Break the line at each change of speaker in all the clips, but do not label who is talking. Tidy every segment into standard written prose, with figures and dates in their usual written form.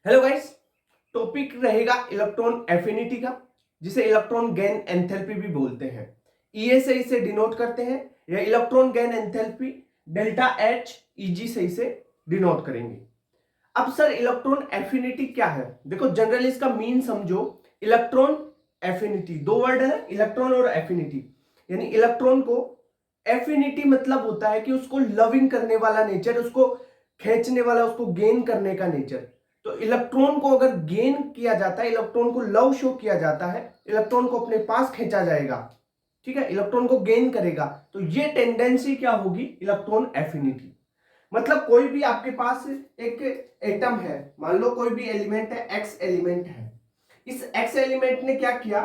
Hello guys, topic रहेगा electron affinity का, जिसे इलेक्ट्रॉन गेन एंथैल्पी भी बोलते हैं। ईए से इसे डिनोट करते हैं, या electron gain enthalpy delta H easy से इसे डिनोट करेंगे। अब सर इलेक्ट्रॉन एफिनिटी क्या है? देखो जनरली इसका मीन समझो। इलेक्ट्रॉन एफिनिटी, दो वर्ड है, इलेक्ट्रॉन और एफिनिटी। यानी इलेक्ट्रॉन को एफिनिटी मतलब होता है कि उसको लविंग करने वाला नेचर, उसको खींचने वाला, उसको गेन करने का नेचर। तो इलेक्ट्रॉन को अगर गेन किया जाता है, इलेक्ट्रॉन को लव शो किया जाता है, इलेक्ट्रॉन को अपने पास खींचा जाएगा, ठीक है, इलेक्ट्रॉन को गेन करेगा, तो ये टेंडेंसी क्या होगी? Electron affinity. मतलब कोई भी आपके पास एक एटम है, मान लो कोई भी एलिमेंट है, एक्स एलिमेंट है। इस एक्स एलिमेंट ने क्या किया?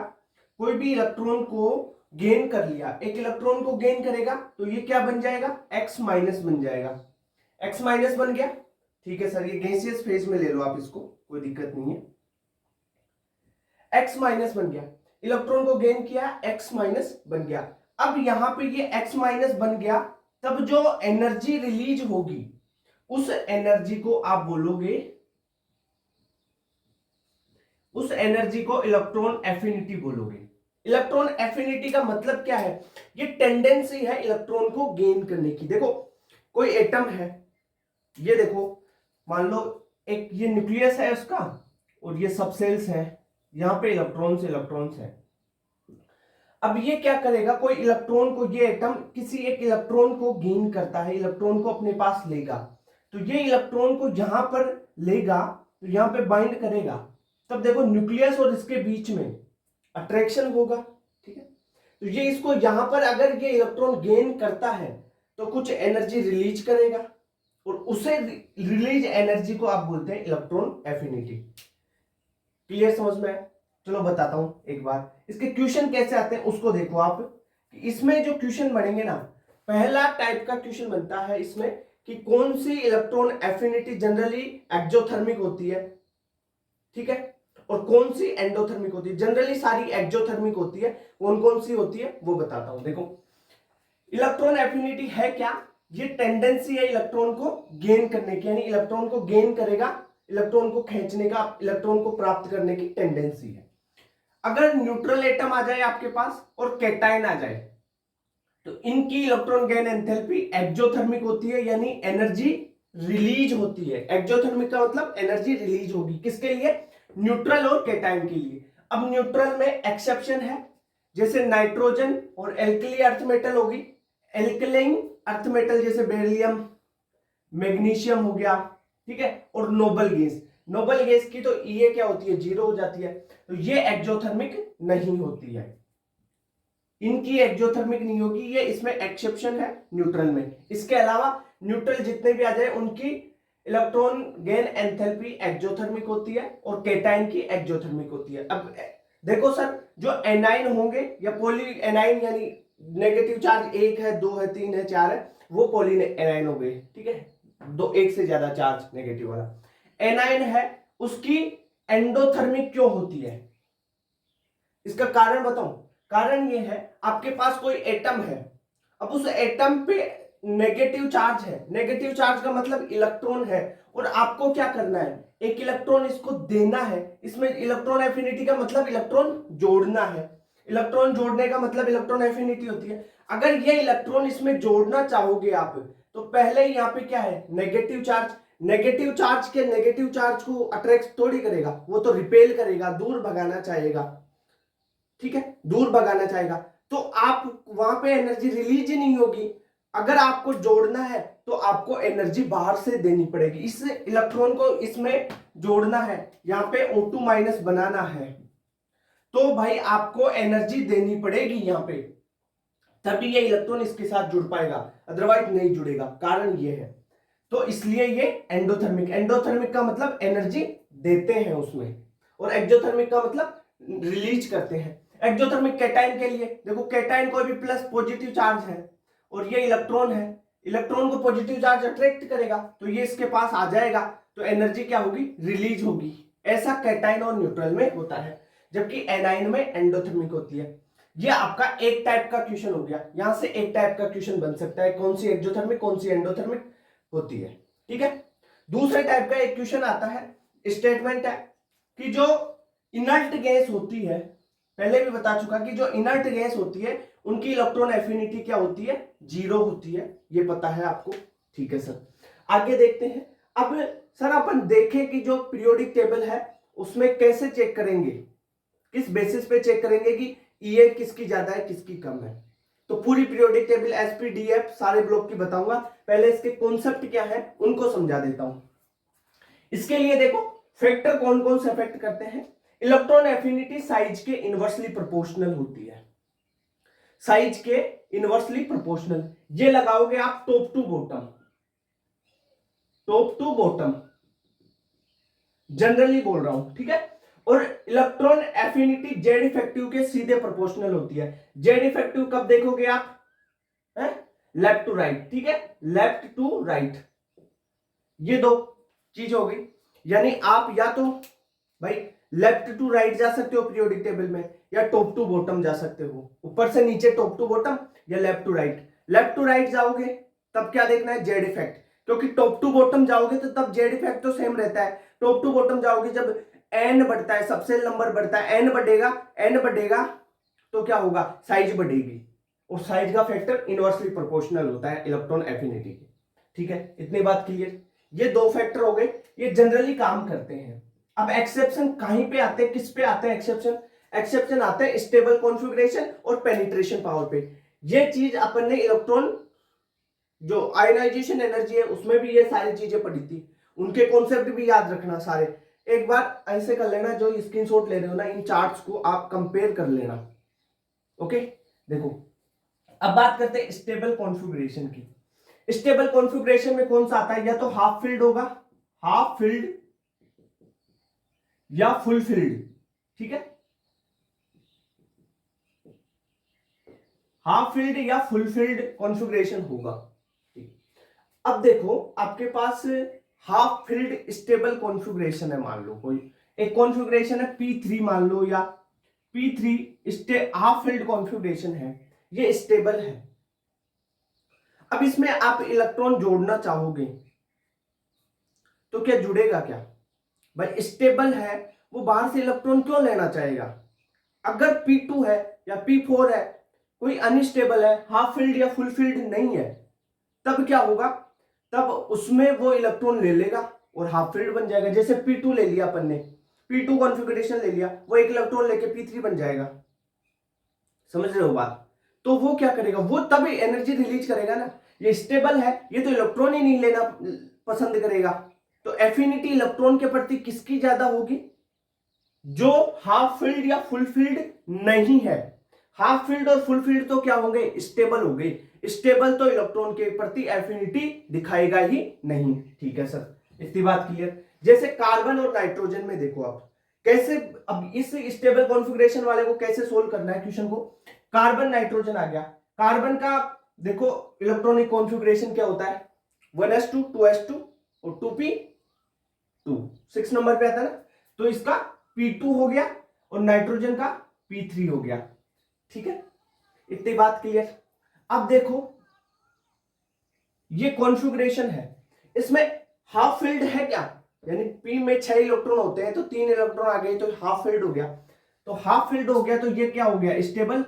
कोई भी इलेक्ट्रॉन को गेन कर लिया, एक इलेक्ट्रॉन को गेन करेगा, तो ये क्या बन जाएगा? एक्स माइनस बन जाएगा। एक्स माइनस बन गया, ठीक है सर, ये गैसियस फेज में ले लो आप इसको, कोई दिक्कत नहीं है। एक्स माइनस बन गया, इलेक्ट्रॉन को गेन किया, एक्स माइनस बन गया। अब यहां पे ये एक्स माइनस बन गया, तब जो एनर्जी रिलीज होगी उस एनर्जी को आप बोलोगे, उस एनर्जी को इलेक्ट्रॉन एफिनिटी बोलोगे। इलेक्ट्रॉन एफिनिटी का मतलब क्या है? ये टेंडेंसी है इलेक्ट्रॉन को गेन करने की। देखो कोई एटम है, ये देखो, मान लो एक ये न्यूक्लियस है उसका, और ये सब सेल्स है, यहां पे इलेक्ट्रॉन्स इलेक्ट्रॉन्स है। अब ये क्या करेगा? कोई इलेक्ट्रॉन को, ये एटम किसी एक इलेक्ट्रॉन को गेन करता है, इलेक्ट्रॉन को अपने पास लेगा, तो ये इलेक्ट्रॉन को जहां पर लेगा तो यहां पे बाइंड करेगा, तब देखो न्यूक्लियस और इसके बीच में अट्रैक्शन होगा, ठीक है। तो ये इसको यहां पर अगर ये इलेक्ट्रॉन गेन करता है तो कुछ एनर्जी रिलीज करेगा, और उसे रिलीज एनर्जी को आप बोलते हैं इलेक्ट्रॉन एफिनिटी। क्लियर, समझ में आया? चलो बताता हूं एक बार, इसके क्वेश्चन कैसे आते हैं उसको देखो आप। इसमें जो क्वेश्चन बनेंगे ना, पहला टाइप का क्वेश्चन बनता है इसमें कि कौन सी इलेक्ट्रॉन एफिनिटी जनरली एक्सोथर्मिक होती है, ठीक है, और कौन सी एंडोथर्मिक होती है। जनरली सारी एक्सोथर्मिक होती है, कौन कौन सी होती है वो बताता हूं। देखो इलेक्ट्रॉन एफिनिटी है क्या? ये टेंडेंसी है इलेक्ट्रॉन को गेन करने की, यानी इलेक्ट्रॉन को गेन करेगा, इलेक्ट्रॉन को खींचने का, इलेक्ट्रॉन को प्राप्त करने की टेंडेंसी है। अगर न्यूट्रल एटम आ जाए आपके पास और कैटायन आ जाए, तो इनकी इलेक्ट्रॉन गेन एंथैल्पी एक्सोथर्मिक होती है, यानी एनर्जी रिलीज होती है। एक्सोथर्मिक का मतलब एनर्जी रिलीज होगी, किसके लिए? न्यूट्रल और कैटायन के लिए। अब न्यूट्रल में एक्सेप्शन है, जैसे नाइट्रोजन और एल्कली अर्थ मेटल होगी। एल्कलाइन अर्थ मेटल जैसे बेरिलियम, मैग्नीशियम हो गया, ठीक है, और नोबल गैस। नोबल गैस की तो ये क्या होती है? जीरो हो जाती है, तो ये एक्सोथर्मिक नहीं होती है, इनकी एक्सोथर्मिक नहीं होगी, ये इसमें एक्सेप्शन है न्यूट्रल में। इसके अलावा न्यूट्रल जितने भी आ जाए उनकी इलेक्ट्रॉन गेन एंथैल्पी एक्सोथर्मिक होती है, और कैटायन की एक्सोथर्मिक होती है। अब देखो सर, जो एनाइन होंगे या पॉली एनाइन, यानी नेगेटिव चार्ज एक है, दो है, तीन है, चार है, वो पॉली एनाइन हो गए, ठीक है, दो एक से ज्यादा चार्ज नेगेटिव वाला। एनाइन है, उसकी एंडोथर्मिक क्यों होती है? इसका कारण बताऊं। कारण ये है, आपके पास कोई एटम है, अब उस एटम पे नेगेटिव चार्ज है, नेगेटिव चार्ज का मतलब इलेक्ट्रॉन है, और आपको क्या करना है? एक इलेक्ट्रॉन इसको देना है। इसमें इलेक्ट्रॉन एफिनिटी का मतलब इलेक्ट्रॉन जोड़ना है, इलेक्ट्रॉन जोड़ने का मतलब इलेक्ट्रॉन एफिनिटी होती है। अगर ये इलेक्ट्रॉन इसमें जोड़ना चाहोगे आप, तो पहले यहाँ पे क्या है? Negative charge. नेगेटिव चार्ज के नेगेटिव चार्ज को अट्रैक्ट थोड़ी करेगा, वो तो रिपेल करेगा, दूर भगाना चाहेगा, ठीक है, दूर भगाना चाहेगा, तो आप वहां पे एनर्जी रिलीज ही नहीं होगी। अगर आपको जोड़ना है तो आपको एनर्जी बाहर से देनी पड़ेगी, इस इलेक्ट्रॉन को इसमें जोड़ना है, यहाँ पे O2 माइनस बनाना है, तो भाई आपको एनर्जी देनी पड़ेगी यहाँ पे, तभी ये इलेक्ट्रॉन इसके साथ जुड़ पाएगा, अदरवाइज नहीं जुड़ेगा। कारण ये है, तो इसलिए ये एंडोथर्मिक। एंडोथर्मिक का मतलब एनर्जी देते हैं उसमें, और एक्सोथर्मिक का मतलब रिलीज करते हैं। एक्सोथर्मिक कैटायन के लिए देखो, कैटायन कोई भी प्लस पॉजिटिव चार्ज है, और ये इलेक्ट्रॉन है, इलेक्ट्रॉन को पॉजिटिव चार्ज अट्रैक्ट करेगा, तो ये इसके पास आ जाएगा, तो एनर्जी क्या होगी? रिलीज होगी। ऐसा कैटायन और न्यूट्रल में होता है, जबकि एनाइन में एंडोथर्मिक होती है। ये आपका एक टाइप का क्वेश्चन हो गया, यहां से एक टाइप का क्वेश्चन बन सकता है, कौन सी एक्सोथर्मिक कौन सी एंडोथर्मिक होती है, ठीक है। दूसरे टाइप का एक क्वेश्चन आता है, स्टेटमेंट है कि जो इनर्ट गैस होती है, पहले भी बता चुका कि जो इनर्ट गैस होती है उनकी इलेक्ट्रॉन एफिनिटी क्या होती है, 0 होती है, ये पता है आपको। ठीक है सर, आगे देखते हैं। अब सर अपन देखें कि जो पीरियोडिक टेबल है उसमें कैसे चेक करेंगे, किस बेसिस पे चेक करेंगे कि ईए किसकी ज्यादा है किसकी कम है। तो पूरी पीरियोडिक टेबल एसपीडीएफ सारे ब्लॉक की बताऊंगा, पहले इसके कॉन्सेप्ट क्या है उनको समझा देता हूं। इसके लिए देखो फैक्टर कौन कौन से अफेक्ट करते हैं। इलेक्ट्रॉन एफिनिटी साइज के इनवर्सली प्रोपोर्शनल होती है, साइज के इनवर्सली प्रोपोर्शनल। ये लगाओगे आप top to bottom, top to bottom generally बोल रहा हूं, ठीक है। और इलेक्ट्रॉन एफिनिटी जेड इफेक्टिव के सीधे प्रोपोर्शनल होती है। जेड इफेक्टिव कब देखोगे आप, लेफ्ट टू राइट, ठीक है, लेफ्ट टू राइट, ये दो चीज हो गई। यानी आप या तो भाई लेफ्ट टू राइट जा सकते हो पीरियोडिक टेबल में, या टॉप टू बॉटम जा सकते हो, ऊपर से नीचे टॉप टू बॉटम या left to right. Left to right जाओगे तब क्या देखना है, जेड इफेक्ट, क्योंकि टॉप टू बॉटम जाओगे तो तब जेड इफेक्ट तो सेम रहता है। टॉप टू बॉटम जाओगे जब एन बढ़ता है, सबसे नंबर बढ़ता है, एन बढ़ेगा, एन बढ़ेगा तो क्या होगा, साइज बढ़ेगी, और साइज का फैक्टर इनवर्सली प्रोपोर्शनल होता है इलेक्ट्रॉन एफिनिटी के। ठीक है, इतनी बात क्लियर। ये दो फैक्टर हो गए, ये जनरली काम करते हैं। अब एक्सेप्शन कहीं पे आते हैं, किस पे आते हैं एक्सेप्शन, एक्सेप्शन आते हैं स्टेबल कॉन्फ़िगरेशन और पेनिट्रेशन पावर पे। ये चीज अपन ने इलेक्ट्रॉन जो आयनाइजेशन एनर्जी है उसमें भी ये सारी चीजें पढ़ी थी, उनके कॉन्सेप्ट भी याद रखना सारे। एक बार ऐसे कर लेना, जो स्क्रीनशॉट ले रहे हो ना, इन चार्ट्स को आप कंपेयर कर लेना। ओके, देखो अब बात करते हैं स्टेबल कॉन्फ़िगरेशन की। स्टेबल कॉन्फ़िगरेशन में कौन सा आता है, या तो हाफ फिल्ड होगा, हाफ फिल्ड या फुल फिल्ड, ठीक है, हाफ फील्ड या फुल फील्ड कॉन्फ़िगरेशन होगा। अब देखो आपके पास हाफ फील्ड स्टेबल कॉन्फ़िगरेशन है, मान लो कोई एक कॉन्फ़िगरेशन है P3 मान लो, या P3 हाफ फील्ड कॉन्फ़िगरेशन है, ये स्टेबल है। अब इसमें आप इलेक्ट्रॉन जोड़ना चाहोगे तो क्या जुड़ेगा क्या, भाई स्टेबल है, वो बाहर से इलेक्ट्रॉन क्यों लेना चाहेगा। अगर P2 है या P4 है, कोई अनस्टेबल है, हाफ फील्ड या फुल फील्ड नहीं है, तब क्या होगा, तब उसमें वो इलेक्ट्रॉन ले लेगा और हाफ फील्ड बन जाएगा। जैसे P2 ले लिया अपन ने, P2 कॉन्फ़िगरेशन ले लिया, वो एक इलेक्ट्रॉन लेके P3 बन जाएगा, समझ रहे हो बात। तो वो क्या करेगा, वो तब एनर्जी रिलीज करेगा ना। ये स्टेबल है, ये तो इलेक्ट्रॉन ही नहीं लेना पसंद करेगा। तो एफिनिटी इलेक्ट्रॉन के प्रति किसकी ज्यादा होगी, जो हाफ फील्ड या फुल फील्ड नहीं है। हाफ फील्ड और फुल फील्ड तो क्या होंगे, स्टेबल हो गए। स्टेबल तो इलेक्ट्रॉन के प्रति एफिनिटी दिखाएगा ही नहीं। ठीक है सर, इतनी बात क्लियर। जैसे कार्बन और नाइट्रोजन में देखो आप कैसे, अब इस स्टेबल कॉन्फ़िगरेशन वाले को कैसे सोल्व करना है क्वेश्चन को। कार्बन नाइट्रोजन आ गया, कार्बन का देखो इलेक्ट्रॉनिक कॉन्फ़िगरेशन क्या होता है, 1s2 2s2 और 2p2, 6 नंबर पे आता है ना। तो इसका P2 हो गया और नाइट्रोजन का P3 हो गया। ठीक है, इतनी बात क्लियर। अब देखो ये कॉन्फ़िगरेशन है, इसमें हाफ फील्ड है क्या, यानी P में 6 इलेक्ट्रॉन होते हैं तो 3 इलेक्ट्रॉन आ गए तो हाफ फील्ड हो गया। तो हाफ फील्ड हो गया तो ये क्या हो गया, स्टेबल।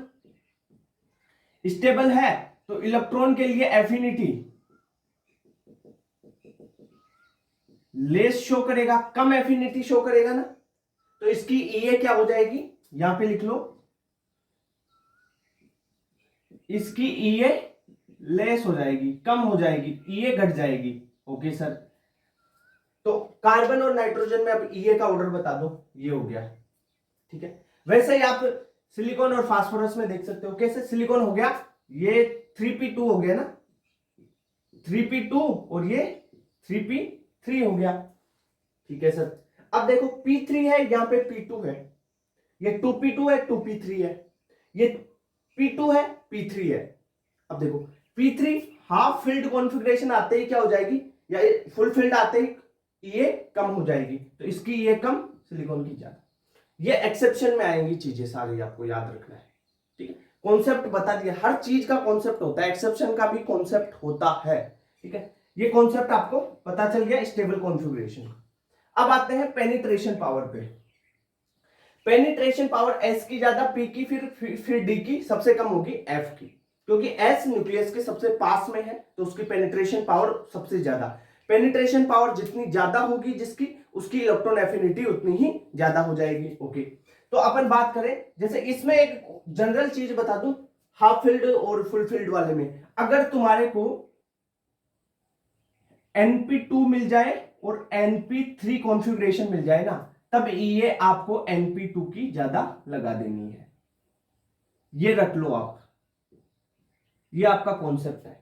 स्टेबल है तो इलेक्ट्रॉन के लिए एफिनिटी लेस शो करेगा, कम एफिनिटी शो करेगा ना। तो इसकी ईए क्या हो जाएगी, यहां पे लिख लो, इसकी ईए लेस हो जाएगी, कम हो जाएगी, ईए घट जाएगी। ओके सर, तो कार्बन और नाइट्रोजन में अब ईए का ऑर्डर बता दो, ये हो गया। ठीक है, वैसे ही आप सिलिकॉन और फास्फोरस में देख सकते हो। कैसे, सिलिकॉन हो गया, ये 3p2 हो गया ना, 3p2 और ये 3p3 हो गया। ठीक है सर, अब देखो P3 है, यहां पे P2 है, ये 2p2 है, 2p3 है, ये P2 है, P3 है। अब देखो P3 हाफ फील्ड कॉन्फ़िगरेशन आते ही क्या हो जाएगी, या फुल फील्ड आते ही ये कम हो जाएगी, तो इसकी ये कम, सिलिकॉन की ज्यादा। ये एक्सेप्शन में आएंगी चीजें सारी, आपको याद रखना है। ठीक है, कॉन्सेप्ट बता दिया, हर चीज का कॉन्सेप्ट होता है, एक्सेप्शन का भी कॉन्सेप्ट होता है। ठीक है, ये कॉन्सेप्ट आपको पता चल गया स्टेबल कॉन्फ़िगरेशन। अब आते हैं पेनिट्रेशन पावर पे। पेनिट्रेशन पावर एस की ज्यादा, पी की, फिर डी की, सबसे कम होगी एफ की, क्योंकि एस न्यूक्लियस के सबसे पास में है तो उसकी पेनिट्रेशन पावर सबसे ज्यादा। पेनिट्रेशन पावर जितनी ज्यादा होगी जिसकी, उसकी इलेक्ट्रॉन एफिनिटी उतनी ही ज्यादा हो जाएगी। ओके, तो अपन बात करें, जैसे इसमें एक जनरल चीज बता दूं, हाफ फील्ड और फुल फील्ड वाले में, अगर तुम्हारे को np2 मिल जाए और np3 कॉन्फ़िगरेशन मिल जाए ना, तब ये आपको np2 की ज्यादा लगा देनी है। ये रख लो आप, ये आपका कॉन्सेप्ट है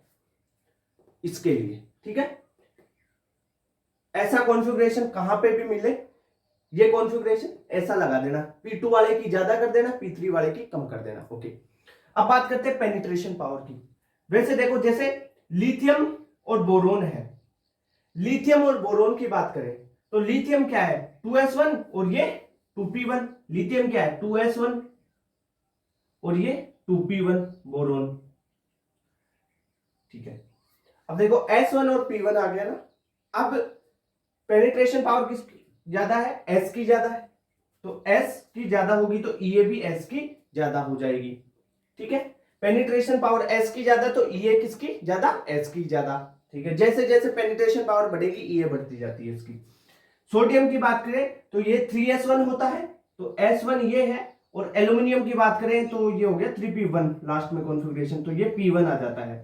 इसके लिए, ठीक है। ऐसा कॉन्फ़िगरेशन कहां पे भी मिले, ये कॉन्फ़िगरेशन ऐसा लगा देना, P2 वाले की ज्यादा कर देना, P3 वाले की कम कर देना। ओके, अब बात करते हैं पेनिट्रेशन पावर की। वैसे देखो, जैसे लिथियम और बोरोन है, लिथियम और बोरोन की बात करें तो लिथियम क्या है 2s1 और ये 2p1, लिथियम क्या है 2s1 और ये 2p1 बोरोन, ठीक है। अब देखो s1 और p1 आ गया ना, अब पेनिट्रेशन पावर किसकी ज्यादा है, s की ज्यादा है, तो s की ज्यादा होगी तो ये भी s की ज्यादा हो जाएगी, ठीक है। पेनिट्रेशन पावर s की ज्यादा तो ये किसकी ज्यादा, s की ज्यादा, ठीक है। जैसे जैसे पेनिट्रेशन पावर बढ़ेगी ये बढ़ती जाती है इसकी। सोडियम की बात करें तो ये 3s1 होता है, तो s1 ये है, और एल्यूमिनियम की बात करें तो ये हो गया 3p1 लास्ट में कॉन्फ़िगरेशन, तो ये p1 आ जाता है।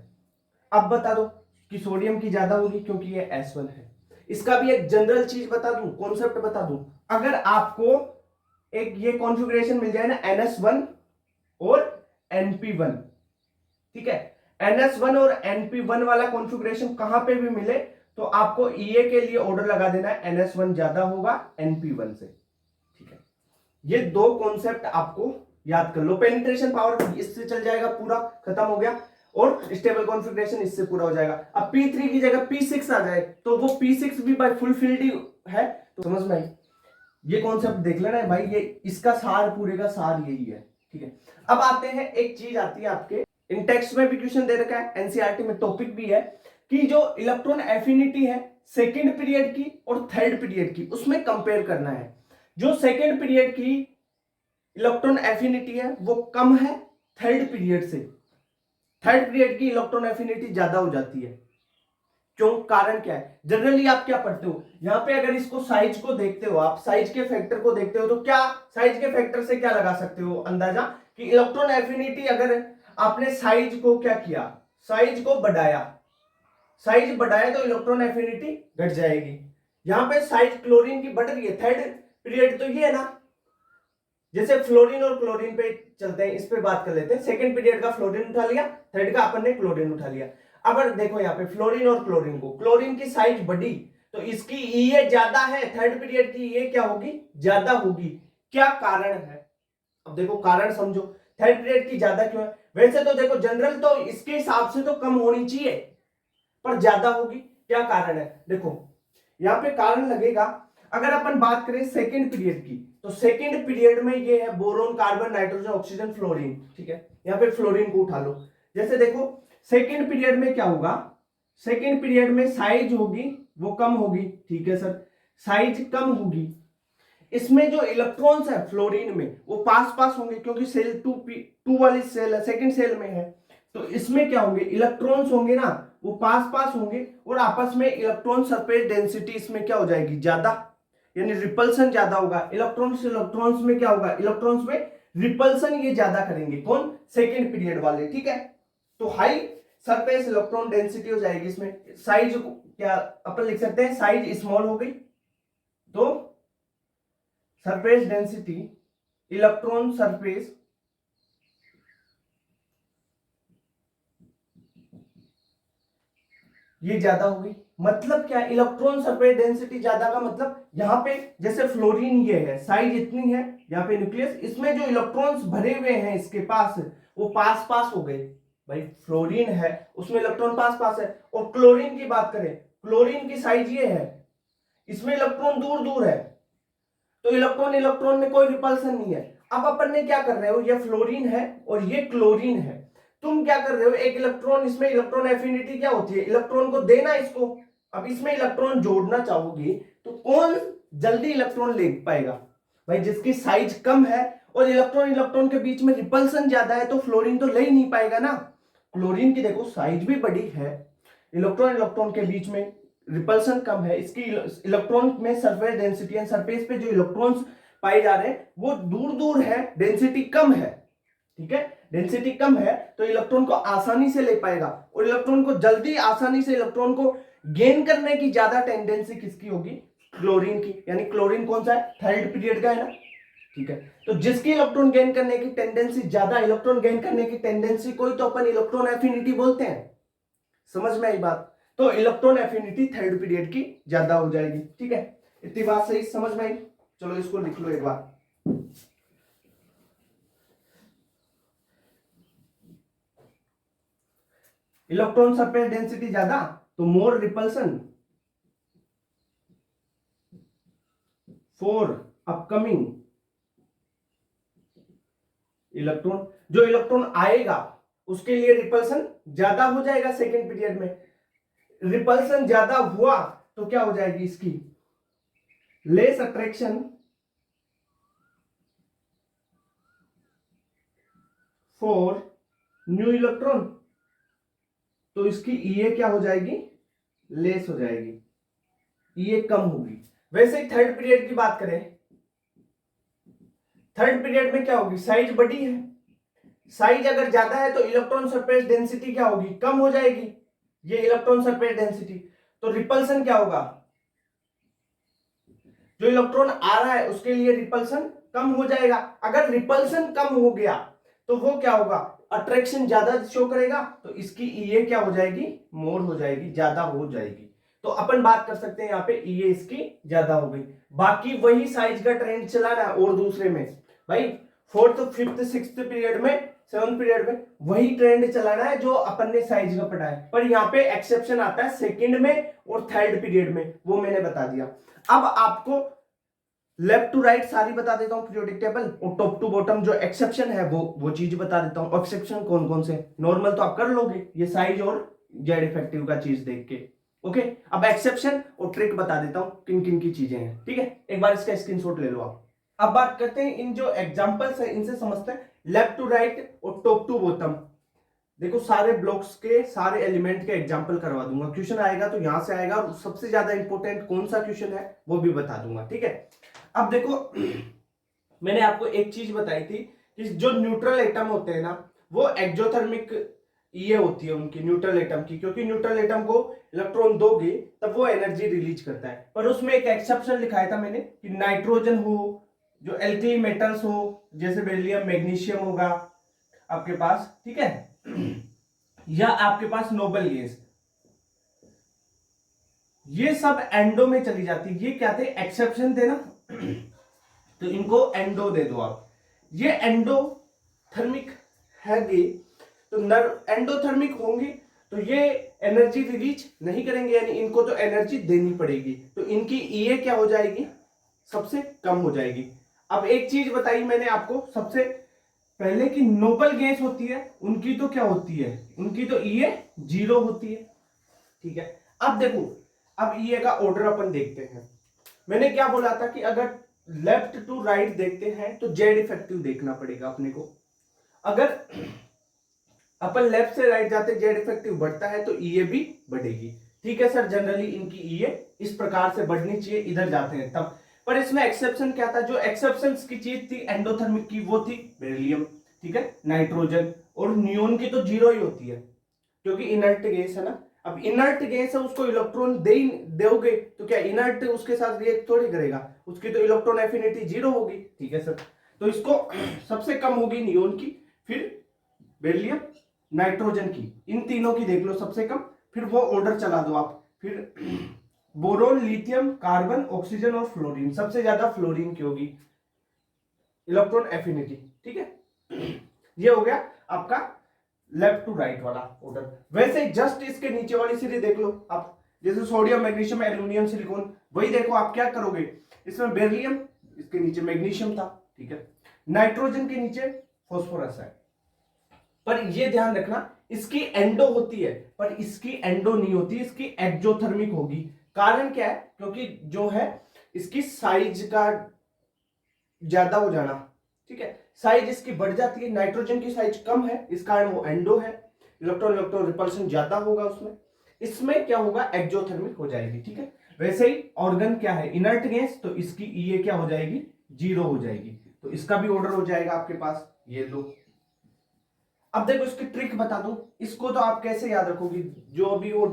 अब बता दो कि सोडियम की ज्यादा होगी क्योंकि ये s1 है। इसका भी एक जनरल चीज बता दूं, कॉन्सेप्ट बता दूं, अगर आपको एक ये कॉन्फ़िगरेशन मिल जाए ना ns1 और np1, ठीक है, ns1 और np1 वाला कॉन्फ़िगरेशन कहां पे भी मिले तो आपको EA के लिए ऑर्डर लगा देना है, ns1 ज्यादा होगा np1 से, ठीक है। ये दो कॉन्सेप्ट आपको याद कर लो। पेनिट्रेशन पावर इससे चल जाएगा, पूरा खत्म हो गया, और स्टेबल कॉन्फ़िगरेशन इससे पूरा हो जाएगा। अब P3 की जगह P6 आ जाए तो वो P6 भी बाय फुल फील्ड है, तो समझ में आई। ये कॉन्सेप्ट देख लेना है भाई, ये इसका सार, पूरे का सार यही है, ठीक है। अब आते हैं, एक चीज आती है आपके इन टेक्स्ट में भी क्वेश्चन दे रखा है, एनसीईआरटी में टॉपिक भी है, कि जो इलेक्ट्रॉन एफिनिटी है सेकंड पीरियड की और थर्ड पीरियड की, उसमें कंपेयर करना है। जो सेकंड पीरियड की इलेक्ट्रॉन एफिनिटी है वो कम है थर्ड पीरियड से, थर्ड पीरियड की इलेक्ट्रॉन एफिनिटी ज्यादा हो जाती है। क्यों, कारण क्या है, जनरली आप क्या पढ़ते हो यहां पे, अगर इसको साइज को देखते हो, आप साइज के फैक्टर को देखते हो, तो क्या साइज के फैक्टर से क्या लगा सकते हो अंदाजा, कि इलेक्ट्रॉन एफिनिटी, अगर आपने साइज को क्या किया, साइज को बढ़ाया, साइज बढ़ाया तो इलेक्ट्रॉन एफिनिटी घट जाएगी। यहां पे साइज क्लोरीन की बढ़ रही है, थर्ड पीरियड तो ये है ना, जैसे फ्लोरीन और क्लोरीन पे चलते हैं, इस पे बात कर लेते हैं। सेकंड पीरियड का फ्लोरीन उठा लिया, थर्ड का अपन ने क्लोरीन उठा लिया। अब देखो यहाँ पे फ्लोरीन और क्लोरीन को, क्लोरीन की साइज बढ़ी तो इसकी ये ज्यादा है, थर्ड पीरियड की ये क्या होगी, ज्यादा होगी। क्या कारण है, अब देखो कारण समझो, थर्ड पीरियड की ज्यादा क्यों है। वैसे तो देखो जनरल तो इसके हिसाब से तो कम होनी चाहिए, पर ज्यादा होगी, क्या कारण है। देखो यहाँ पे कारण लगेगा, अगर अपन बात करें सेकंड पीरियड की, तो सेकंड पीरियड में ये है boron, carbon, nitrogen, oxygen, fluorine, ठीक है। यहाँ पे फ्लोरीन को उठा लो। जैसे देखो सेकंड पीरियड में क्या होगा, सेकंड पीरियड में साइज होगी वो कम होगी, ठीक है सर, साइज कम होगी। इसमें जो इलेक्ट्रॉन्स है फ्लोरीन में वो पास पास होंगे, क्योंकि सेल 2 वाली सेल है, सेकंड सेल में है, तो इसमें क्या होंगे, इलेक्ट्रॉन्स होंगे ना, वो पास पास होंगे, और आपस में इलेक्ट्रॉन सरफेस डेंसिटी इसमें क्या हो जाएगी, ज्यादा, यानी रिपल्सन ज्यादा होगा। इलेक्ट्रॉन्स इलेक्ट्रॉन्स में क्या होगा, इलेक्ट्रॉन्स में रिपल्सन ये ज्यादा करेंगे, कौन, सेकंड पीरियड वाले, ठीक है। तो हाई सरफेस इलेक्ट्रॉन डेंसिटी हो जाएगी। इसमें साइज क्या अपन लिख सकते हैं, साइज स्मॉल हो गई तो सरफेस डेंसिटी, इलेक्ट्रॉन सरफेस ये ज्यादा होगी। मतलब क्या, इलेक्ट्रॉन सरफेस डेंसिटी ज्यादा का मतलब, यहां पे जैसे फ्लोरीन ये है, साइज इतनी है, यहाँ पे न्यूक्लियस, इसमें जो इलेक्ट्रॉन्स भरे हुए हैं इसके पास, वो पास पास हो गए। भाई फ्लोरीन है उसमें इलेक्ट्रॉन पास पास है, और क्लोरीन की बात करें, क्लोरीन की साइज ये है, इसमें इलेक्ट्रॉन दूर दूर है, तो इलेक्ट्रॉन इलेक्ट्रॉन में कोई रिपल्सन नहीं है। अब अपन ने क्या कर रहे हो, ये फ्लोरीन है और ये क्लोरीन है, तुम क्या कर रहे हो, एक इलेक्ट्रॉन, इसमें इलेक्ट्रॉन एफिनिटी क्या होती है, इलेक्ट्रॉन को देना इसको। अब इसमें इलेक्ट्रॉन जोड़ना चाहोगे तो कौन जल्दी इलेक्ट्रॉन ले पाएगा। भाई जिसकी साइज कम है और इलेक्ट्रॉन इलेक्ट्रॉन के बीच में रिपल्सन ज्यादा है तो फ्लोरीन तो ले ही नहीं पाएगा ना। क्लोरीन की देखो साइज भी बड़ी है, इलेक्ट्रॉन इलेक्ट्रॉन के बीच में रिपल्सन कम है, इसकी इलेक्ट्रॉन में सरफेस डेंसिटी एंड सरफेस पे जो इलेक्ट्रॉन्स पाए जा रहे हैं वो दूर दूर है, डेंसिटी कम है। ठीक है, डेंसिटी कम है तो इलेक्ट्रॉन को आसानी से ले पाएगा, और इलेक्ट्रॉन को जल्दी आसानी से इलेक्ट्रॉन को गेन करने की ज्यादा टेंडेंसी किसकी होगी? क्लोरीन की। यानी क्लोरीन कौन सा है? थर्ड पीरियड का है ना। ठीक है, तो जिसकी इलेक्ट्रॉन गेन करने की टेंडेंसी ज्यादा, इलेक्ट्रॉन गेन करने की टेंडेंसी कोई तो अपन इलेक्ट्रॉन एफिनिटी बोलते हैं। समझ में आई बात? तो इलेक्ट्रॉन एफिनिटी थर्ड पीरियड की ज्यादा हो जाएगी। ठीक है, इतनी बात सही समझ में आई? चलो इसको लिख लो एक बार। इलेक्ट्रॉन सरफेस डेंसिटी ज्यादा तो more repulsion for upcoming electron. जो इलेक्ट्रॉन आएगा उसके लिए रिपल्सन ज्यादा हो जाएगा सेकेंड पीरियड में। रिपल्सन ज्यादा हुआ तो क्या हो जाएगी इसकी? Less attraction for new electron, तो इसकी ईए क्या हो जाएगी? लेस हो जाएगी, ईए कम होगी। वैसे ही थर्ड पीरियड की बात करें, थर्ड पीरियड में क्या होगी? साइज बड़ी है, साइज अगर ज्यादा है तो इलेक्ट्रॉन सरफेस डेंसिटी क्या होगी? कम हो जाएगी। ये इलेक्ट्रॉन सरफेस डेंसिटी, तो रिपल्सन क्या होगा? जो इलेक्ट्रॉन आ रहा है उसके लिए रिपल्सन कम हो जाएगा। अगर रिपल्सन कम हो गया तो वो क्या होगा? अट्रैक्शन ज्यादा शो करेगा, तो इसकी ईए क्या हो जाएगी? मोर हो जाएगी, ज्यादा हो जाएगी। तो अपन बात कर सकते हैं यहाँ पे ईए इसकी ज्यादा हो गई। बाकी वही साइज का ट्रेंड चला रहा है, और दूसरे में भाई फोर्थ फिफ्थ सिक्स्थ पीरियड में, सेवंथ पीरियड में वही ट्रेंड चला रहा है जो अपन ने साइज का पढ़ा है। पर यहाँ पे एक्सेप्शन आता है सेकंड में और थर्ड पीरियड में, वो मैंने बता दिया। अब आपको लेफ्ट टू राइट सारी बता देता हूं पीरियोडिक टेबल, और टॉप टू बॉटम जो एक्सेप्शन है वो चीज बता देता हूं। एक्सेप्शन कौन कौन से? नॉर्मल तो आप कर लोगे ये साइज और जेड इफेक्टिव का चीज देख के। ओके, अब एक्सेप्शन और ट्रिक बता देता हूं किन किन की चीजें हैं। ठीक है, एक बार इसका स्क्रीनशॉट ले लो आप। अब बात करते हैं इन जो एग्जांपल्स है इनसे समझते हैं लेफ्ट टू राइट और टॉप टू बॉटम। देखो सारे ब्लॉक्स के सारे एलिमेंट के एग्जांपल करवा दूंगा, क्वेश्चन आएगा तो यहां से आएगा, और सबसे ज्यादा इंपॉर्टेंट कौन सा क्वेश्चन है वो भी बता दूंगा। ठीक है, अब देखो मैंने आपको एक चीज बताई थी कि जो न्यूट्रल एटम होते हैं ना वो एक्सोथर्मिक ये होती है उनकी, न्यूट्रल एटम की, क्योंकि न्यूट्रल एटम को इलेक्ट्रॉन दोगे तब वो एनर्जी रिलीज करता है। पर उसमें एक एक्सेप्शन लिखाया था मैंने कि नाइट्रोजन हो, जो एल्कली मेटल्स हो जैसे बेरिलियम मैग्नीशियम होगा आपके पास, ठीक है, या आपके पास नोबल गैस, ये सब एंडो में चली जाती। ये क्या थे? एक्सेप्शन थे ना, तो इनको एंडो दे दो आप। ये एंडोथर्मिक है, तो एंडोथर्मिक होंगे तो ये एनर्जी रिलीज नहीं करेंगे, यानी इनको तो एनर्जी देनी पड़ेगी, तो इनकी ईए क्या हो जाएगी? सबसे कम हो जाएगी। अब एक चीज बताई मैंने आपको सबसे पहले कि नोबल गैस होती है उनकी तो क्या होती है? उनकी तो ईए 0 होती है। ठीक है, अब देखो, अब ईए का ऑर्डर अपन देखते हैं। मैंने क्या बोला था कि अगर लेफ्ट टू राइट देखते हैं तो जेड इफेक्टिव देखना पड़ेगा अपने को। अगर अपन लेफ्ट से राइट जाते जेड इफेक्टिव बढ़ता है तो ईए भी बढ़ेगी। ठीक है सर, जनरली इनकी ईए इस प्रकार से बढ़नी चाहिए, इधर जाते हैं तब। पर इसमें एक्सेप्शन क्या था? जो एक्सेप्शन की चीज थी एंडोथर्मिक की वो थी बेरिलियम, ठीक है, नाइट्रोजन, और नियोन की तो 0 ही होती है क्योंकि इनर्ट गैस है ना। अब इनर्ट गैस है, उसको इलेक्ट्रॉन दोगे तो क्या इनर्ट उसके साथ रिएक्ट थोड़ी करेगा? उसकी तो इलेक्ट्रॉन एफिनिटी 0 होगी। ठीक है सर, तो इसको सबसे कम होगी नियोन की, फिर बेरिलियम, नाइट्रोजन की, इन तीनों की देख लो सबसे कम, फिर वो ऑर्डर चला दो आप। फिर बोरोन, लिथियम, कार्बन, ऑक्सीजन और फ्लोरीन। सबसे ज्यादा फ्लोरीन की होगी इलेक्ट्रॉन एफिनिटी। ठीक है, ये हो गया आपका लेफ्ट टू राइट वाला ऑर्डर। वैसे जस्ट इसके नीचे वाली सीरीज देख लो आप, जैसे सोडियम, मैग्नीशियम, एल्यूमिनियम, सिलिकॉन, वही देखो आप क्या करोगे। इसमें बेरिलियम, इसके नीचे मैग्नीशियम था, ठीक है, नाइट्रोजन के नीचे फॉस्फोरस है। पर ये ध्यान रखना इसकी एंडो होती है, पर इसकी एंडो नहीं होती, इसकी एक्सोथर्मिक होगी। कारण क्या है? क्योंकि जो है इसकी साइज का ज्यादा हो जाना, ठीक है, साइज इसकी बढ़ जाती है, नाइट्रोजन की साइज कम है, इस कारण वो एंडो है, इलेक्ट्रॉन इलेक्ट्रॉन रिपल्शन ज्यादा होगा उसमें, इसमें क्या होगा, एक्सोथर्मिक हो जाएगी, ठीक है। वैसे ही ऑर्गन क्या है, इनर्ट गैस, तो इसकी ये क्या हो जाएगी, जीरो हो जाएगी, तो इसका भी ऑर्डर हो जाएगा आपके पास, ये लो। अब देखो इसकी ट्रिक बता दूं, इसको तो आप कैसे याद रखोगे, जो अभी वो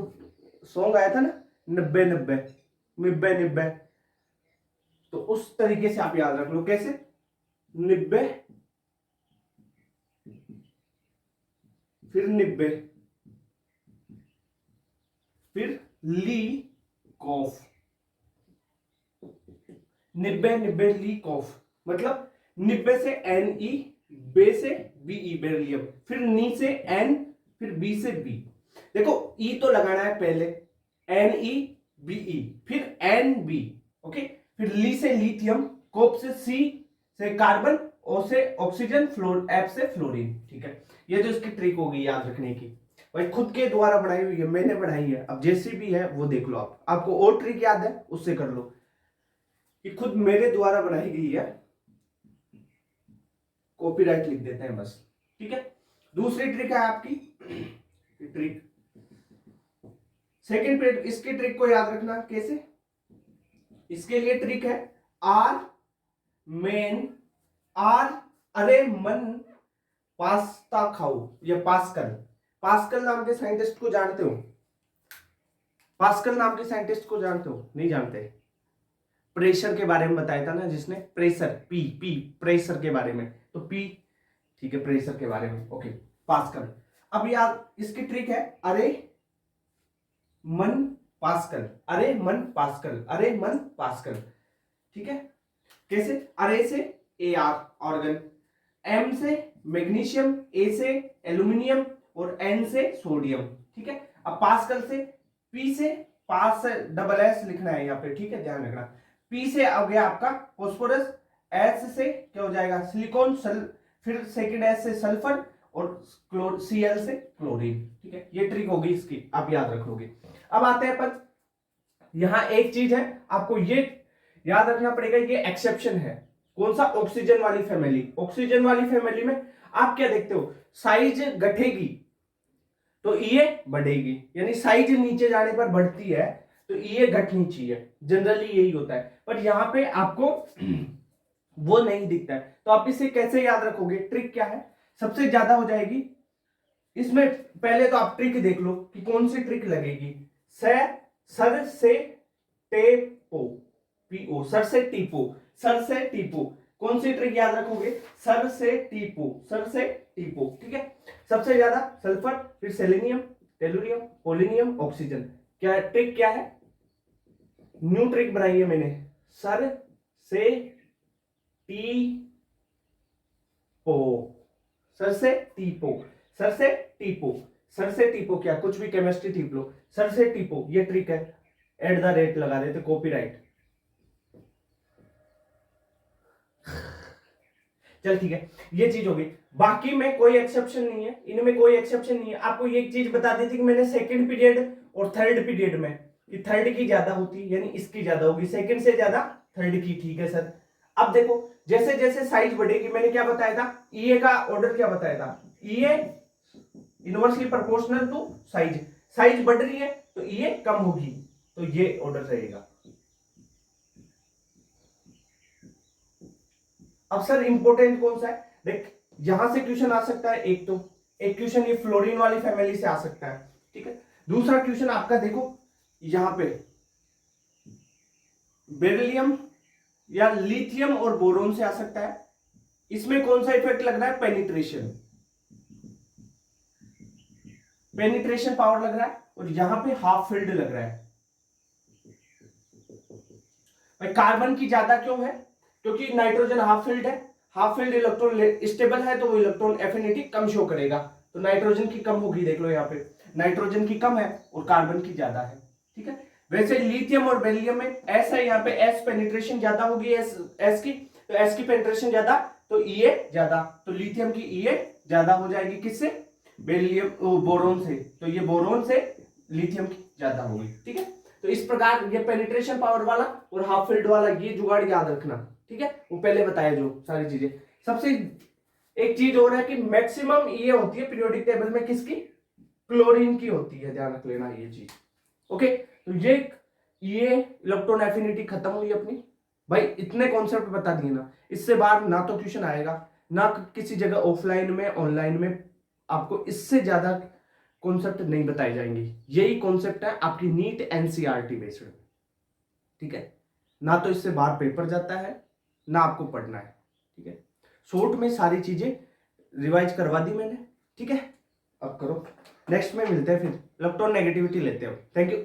सॉन्ग आया था ना, 90-90 90-90, तो उस तरीके से आप याद रख लो, कैसे 90 फिर 90 फिर ली कॉफ, 90-90 ली कॉफ, मतलब 90 से NE, बे से BE बेरिलियम, फिर नी से N, फिर बी से बी। देखो ई तो लगाना है पहले, NE-BE, फिर NB, ओके, फिर ली से लिथियम, कोप से C से कार्बन, O से ऑक्सीजन, फ्लोर F से फ्लोरीन, ठीक है। ये तो इसकी ट्रिक होगी याद रखने की, भाई खुद के द्वारा बनाई हुई है, मैंने बनाई है, अब जैसी भी है वो देख लो आप, आपको और ट्रिक याद है उससे कर लो, कि खुद मेरे द्वारा बनाई गई है, कॉपीराइट लिख देते हैं बस, ठीक है। दूसरी ट्रिक है आपकी ट्रिक, सेकेंड ट्रिक, इसकी ट्रिक को याद रखना कैसे, इसके लिए ट्रिक है आर मेन, आर अरे मन पास्ता खाओ, या पास्कल, पास्कल नाम के साइंटिस्ट को जानते हो, पास्कल नाम के साइंटिस्ट को जानते हो, नहीं जानते, प्रेशर के बारे में बताया था ना जिसने, प्रेशर, पी पी प्रेशर के बारे में, तो पी, ठीक है, प्रेशर के बारे में, ओके, पास्कल। अब यार इसकी ट्रिक है अरे मन पास्कल, अरे मन पास्कल, अरे मन पास्कल, ठीक है। कैसे, अरे से AR ऑर्गन, M से मैग्नीशियम, A से एल्यूमिनियम और N से सोडियम, ठीक है। अब पास्कल से, P से, पास से डबल S लिखना है यहाँ पे, ठीक है, ध्यान रखना, P से आ गया आपका फॉस्फोरस, S से क्या हो जाएगा सिलिकॉन, फिर सेकंड S से सल्फर, और Cl से क्लोरीन, ठीक है। ये ट्रिक होगी इसकी, आप याद रखोगे। अब आते हैं अपन, यहां एक चीज है आपको ये याद रखना पड़ेगा, ये एक्सेप्शन है, कौन सा, ऑक्सीजन वाली फैमिली, ऑक्सीजन वाली फैमिली में आप क्या देखते हो, साइज घटेगी तो ये बढ़ेगी, यानी साइज नीचे जाने पर बढ़ती है तो ये घटनी चाहिए, जनरली यही होता है, पर यहां पे आपको वो नहीं दिखता है, तो आप इसे कैसे याद रखोगे, ट्रिक क्या है, सबसे ज्यादा हो जाएगी इसमें, पहले तो आप ट्रिक देख लो कि कौन सी ट्रिक लगेगी, सर से टेपो, PO, सर से टीपो, सर से टीपो, कौन सी ट्रिक याद रखोगे, सर से टीपो, सर से टीपो, ठीक है। सबसे ज्यादा सल्फर, फिर सेलेनियम, टेलुरियम, पोलिनियम, ऑक्सीजन, क्या ट्रिक क्या है, न्यू ट्रिक बनाई है मैंने, सर से टीपो, सर से टीपो, सर से टीपो, सर से टीपो, क्या कुछ भी केमिस्ट्री टीप लो, सर से टीपो, ये ट्रिक है, @ लगा देते, कॉपीराइट, चल ठीक है, ये चीज होगी, बाकी में कोई एक्सेप्शन नहीं है, इनमें कोई एक्सेप्शन नहीं है। आपको ये चीज बता दी थी कि मैंने सेकंड पीरियड और थर्ड पीरियड में, कि थर्ड की ज्यादा होती, यानी इसकी ज्यादा होगी, सेकंड से ज्यादा थर्ड की, ठीक है सर। अब देखो जैसे जैसे साइज बढ़ेगी, मैंने क्या बताया था, ईए का ऑर्डर क्या बताया था, ईए inversely proportional to size, size बढ़ रही है तो ईए कम होगी, तो ये ऑर्डर रहेगा। अब सर इंपॉर्टेंट कौन सा है, देख यहां से क्वेश्चन आ सकता है, एक तो एक क्वेश्चन ये फ्लोरीन वाली फैमिली से आ सकता है, ठीक है। दूसरा क्वेश्चन आपका देखो यहां पे बेरिलियम या लिथियम और बोरोन से आ सकता है, इसमें कौन सा इफेक्ट लग रहा है, पेनिट्रेशन, पेनिट्रेशन पावर लग रहा है, और यहां पे हाफ फील्ड लग रहा है। भाई कार्बन की ज्यादा क्यों है, क्योंकि नाइट्रोजन हाफ फील्ड है, हाफ फील्ड इलेक्ट्रॉन स्टेबल है, तो वो इलेक्ट्रॉन एफिनिटी कम शो करेगा, तो नाइट्रोजन की कम होगी, देख लो यहाँ पे नाइट्रोजन की कम है और कार्बन की ज्यादा है, ठीक है। वैसे लिथियम और बेरिलियम में एस है, यहाँ पे एस पेनिट्रेशन ज्यादा होगी, एस की, तो एस की पेनिट्रेशन ज्यादा, तो ईए ज्यादा, तो लिथियम की ईए ज्यादा हो जाएगी, किससे, बेरिलियम बोरोन से, तो ये बोरोन से लिथियम की ज्यादा होगी, ठीक है। तो इस प्रकार ये पेनिट्रेशन पावर वाला और हाफ फील्ड वाला ये जुगाड़ याद रखना, ठीक है। वो पहले बताया जो सारी चीजें। सबसे एक चीज और है कि मैक्सिमम ये होती है पीरियोडिक टेबल में किसकी, क्लोरीन की होती है, ध्यान रख लेना ये चीज। ओके, तो ये इलेक्ट्रॉन एफिनिटी खत्म हुई अपनी। भाई इतने कॉन्सेप्ट बता दिए ना, इससे बाहर ना तो क्वेश्चन आएगा, ना किसी जगह ऑफलाइन में ऑनलाइन में आपको इससे ज्यादा कॉन्सेप्ट नहीं बताए जाएंगे। यही कॉन्सेप्ट है आपकी नीट एनसीईआरटी बेस्ड, ठीक है। ना तो इससे बाहर पेपर जाता है, ना आपको पढ़ना है, ठीक है। शॉर्ट में सारी चीजें रिवाइज करवा दी मैंने, ठीक है। अब करो, नेक्स्ट में मिलते हैं, फिर इलेक्ट्रॉन नेगेटिविटी लेते हो। Thank you.